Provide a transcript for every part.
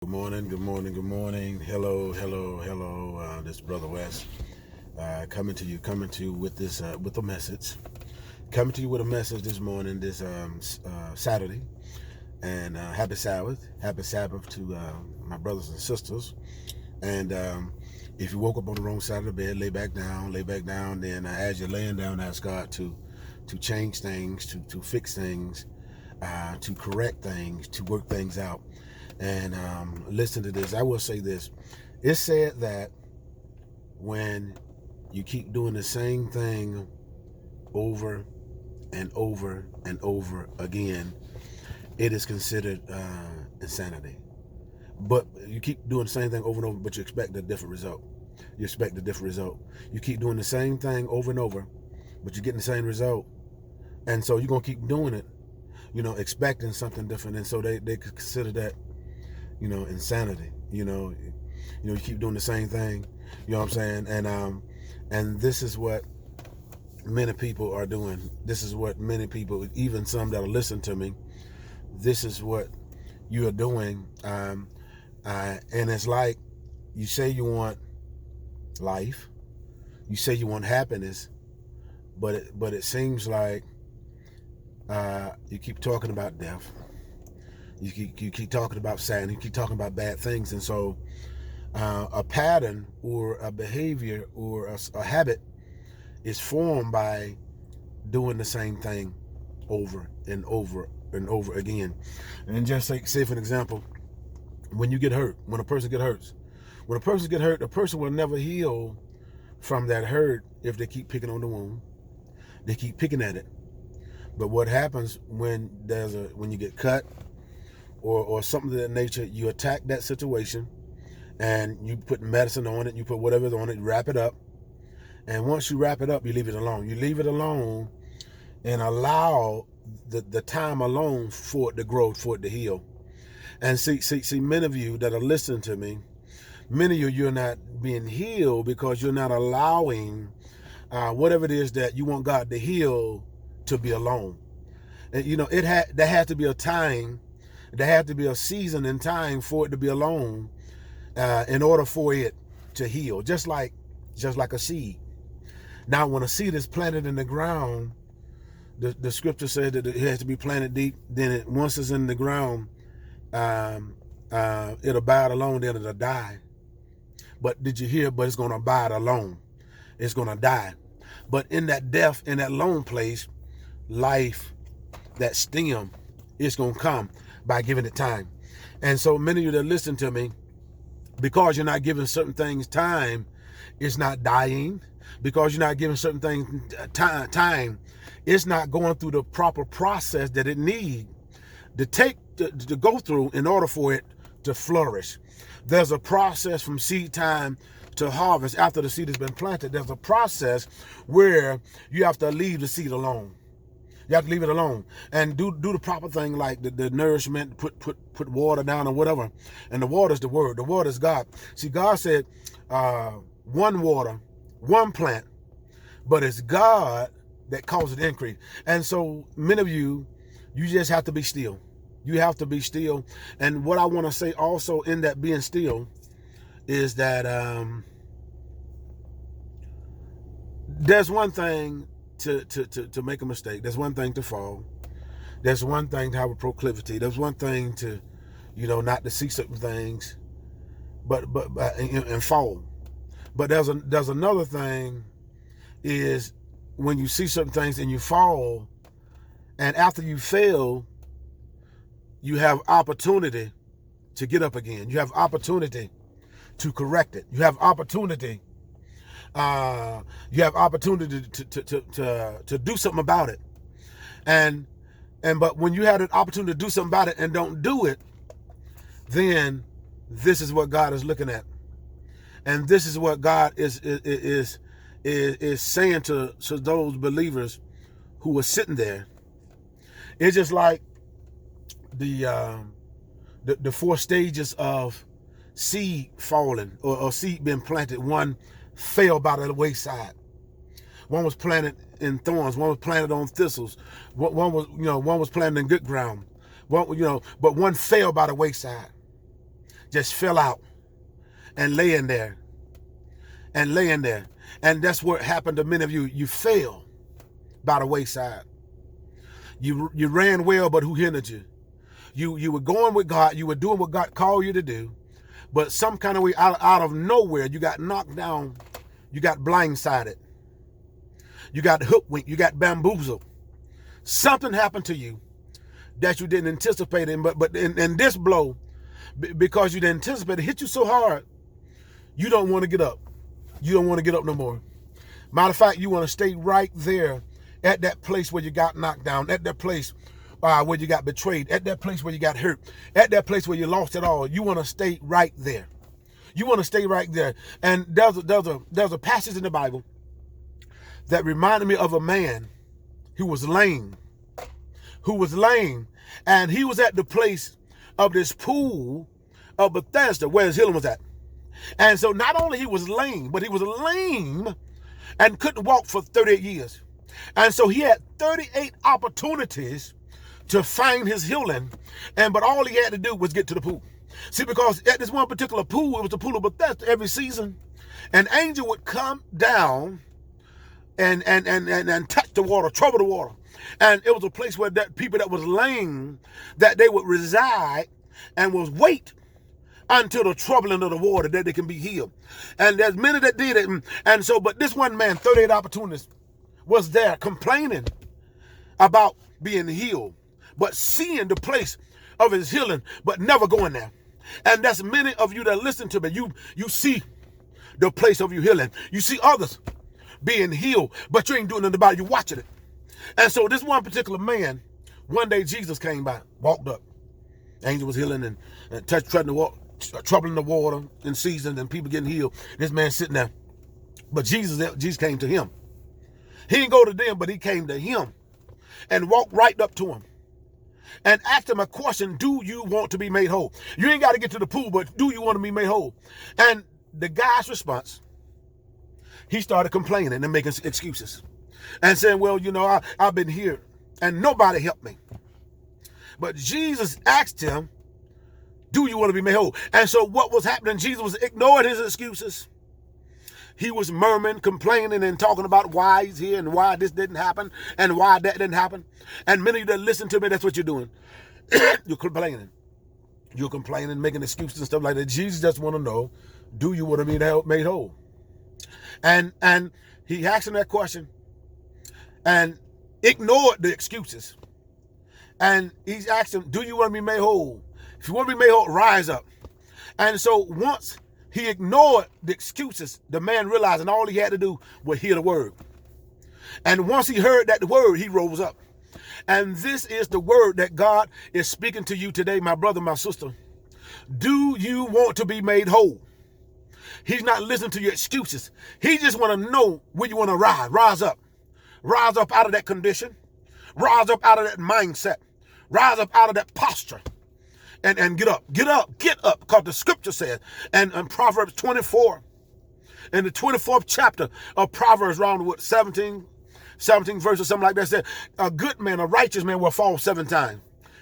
Good morning, good morning, good morning. Hello, hello, hello. This is Brother West coming to you with this with a message. Coming to you with a message this morning, this Saturday, and happy Sabbath to my brothers and sisters. And if you woke up on the wrong side of the bed, lay back down. Then as you're laying down, ask God to change things, to fix things, to correct things, to work things out. And listen to this. I will say this. It said that when you keep doing the same thing over and over and over again, it is considered insanity. But you keep doing the same thing over and over, but you expect a different result. You keep doing the same thing over and over, but you're getting the same result. And so you're going to keep doing it, expecting something different. And so they consider that insanity. You keep doing the same thing. You know what I'm saying? And this is what many people are doing. This is what many people, even some that are listening to me, this is what you are doing. And it's like you say you want life, you say you want happiness, but it seems like you keep talking about death. You keep talking about sadness. You keep talking about bad things. And so a pattern or a behavior or a habit is formed by doing the same thing over and over and over again. And just say for an example, when you get hurt, when a person gets hurt, a person will never heal from that hurt if they keep picking on the wound. They keep picking at it. But what happens when you get cut, or something of that nature, you attack that situation and you put medicine on it, you put whatever on it, wrap it up. And once you wrap it up, you leave it alone. You leave it alone and allow the time alone for it to grow, for it to heal. And see, many of you that are listening to me, many of you're not being healed because you're not allowing whatever it is that you want God to heal to be alone. And, there has to be a time. There had to be a season and time for it to be alone in order for it to heal, just like a seed. Now, when a seed is planted in the ground, the scripture said that it has to be planted deep. Then once it's in the ground, it'll abide alone, then it'll die. But did you hear? But it's going to abide alone. It's going to die. But in that death, in that lone place, life, that stem, it's going to come by giving it time. And so many of you that listen to me, because you're not giving certain things time, it's not dying. Because you're not giving certain things time, it's not going through the proper process that it needs to go through in order for it to flourish. There's a process from seed time to harvest. After the seed has been planted, there's a process where you have to leave the seed alone. You have to leave it alone and do the proper thing, like the nourishment, put water down or whatever. And the water is the word. The water is God. See, God said one water, one plant, but it's God that causes increase. And so many of you just have to be still. You have to be still. And what I want to say also in that being still is that there's one thing to make a mistake. There's one thing to fall. There's one thing to have a proclivity. There's one thing to, not to see certain things, but and fall. But there's another thing is when you see certain things and you fall, and after you fail, you have opportunity to get up again. You have opportunity to correct it. You have opportunity. You have opportunity to do something about it, but when you have an opportunity to do something about it and don't do it, then this is what God is looking at, and this is what God is saying to those believers who were sitting there. It's just like the 4 stages of seed falling or seed being planted. One fell by the wayside. One was planted in thorns. One was planted on thistles. One was planted in good ground. But one fell by the wayside. just fell out and laying there and laying there. And that's what happened to many of you. You fell by the wayside. You ran well, but who hindered you? You were going with God. You were doing what God called you to do. But some kind of way, out of nowhere, you got knocked down. You got blindsided. You got hoodwinked. You got bamboozled. Something happened to you that you didn't anticipate. But in this blow, because you didn't anticipate it, hit you so hard, you don't want to get up. You don't want to get up no more. Matter of fact, you want to stay right there at that place where you got knocked down, at that place where you got betrayed, at that place where you got hurt, at that place where you lost it all. You want to stay right there. You want to stay right there. And there's a passage in the Bible that reminded me of a man who was lame, and he was at the place of this pool of Bethesda where his healing was at. And so not only he was lame, but he was lame and couldn't walk for 38 years. And so he had 38 opportunities to find his healing, but all he had to do was get to the pool. See, because at this one particular pool, it was the pool of Bethesda, every season, an angel would come down and touch the water, trouble the water. And it was a place where that people that was lame, that they would reside and was wait until the troubling of the water, that they can be healed. And there's many that did it. And so, but this one man, 38 opportunities, was there complaining about being healed, but seeing the place of his healing, but never going there. And that's many of you that listen to me. You see the place of your healing. You see others being healed, but you ain't doing nothing about it. You're watching it. And so this one particular man, one day Jesus came by, walked up. Angel was healing and treading the water, troubling the water in seasons, and people getting healed. This man sitting there. But Jesus came to him. He didn't go to them, but he came to him and walked right up to him and asked him a question: do you want to be made whole? You ain't got to get to the pool, but do you want to be made whole? And the guy's response, he started complaining and making excuses and saying, well, you know, I've been here and nobody helped me. But Jesus asked him, do you want to be made whole? And so what was happening? Jesus was ignoring his excuses. He was murmuring, complaining, and talking about why he's here and why this didn't happen and why that didn't happen. And many of you that listen to me, that's what you're doing. You're complaining. You're complaining, making excuses and stuff like that. Jesus just want to know, do you want to be made whole? And he asked him that question and ignored the excuses. And he's asked him, do you want to be made whole? If you want to be made whole, rise up. And so once he ignored the excuses, the man realized, and all he had to do was hear the word. And once he heard that word, he rose up. And this is the word that God is speaking to you today, my brother, my sister. Do you want to be made whole? He's not listening to your excuses. He just want to know where you want to rise. Rise up. Rise up out of that condition. Rise up out of that mindset. Rise up out of that posture. And get up, because the scripture says, and in Proverbs 24, in the 24th chapter of Proverbs, around what, 17 verses, something like that, said, a good man, a righteous man will fall 7 times.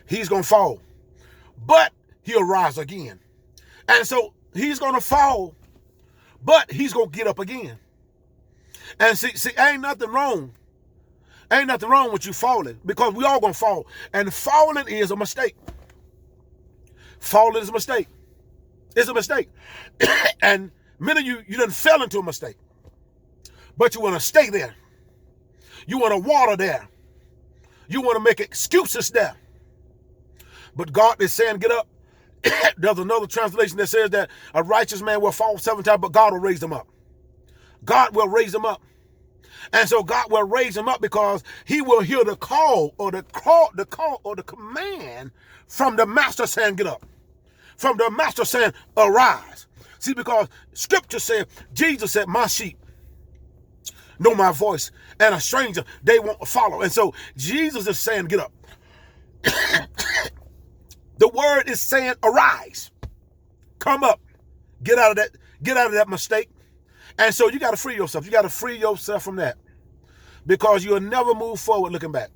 He's going to fall, but he'll rise again. And so he's going to fall, but he's going to get up again. And see, ain't nothing wrong. Ain't nothing wrong with you falling, because we all going to fall. And falling is a mistake. Falling is a mistake. It's a mistake. And many of you done fell into a mistake. But you want to stay there. You want to water there. You want to make excuses there. But God is saying, get up. There's another translation that says that a righteous man will fall 7 times, but God will raise him up. God will raise him up. And so God will raise him up because he will hear the call or the command from the master saying, get up. From the master saying, arise. See, because scripture said, Jesus said, my sheep know my voice, and a stranger they won't follow. And so Jesus is saying, get up. The word is saying, arise. Come up. Get out of that mistake. And so you got to free yourself. You got to free yourself from that, because you'll never move forward looking back.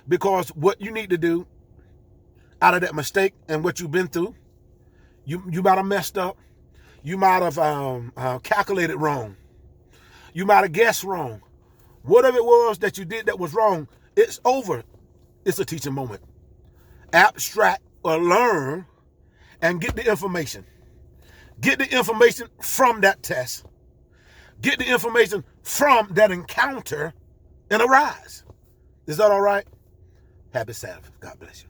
Because what you need to do out of that mistake and what you've been through, You might have messed up. You might have calculated wrong. You might have guessed wrong. Whatever it was that you did that was wrong, it's over. It's a teaching moment. Abstract or learn and get the information. Get the information from that test. Get the information from that encounter and arise. Is that all right? Happy Sabbath. God bless you.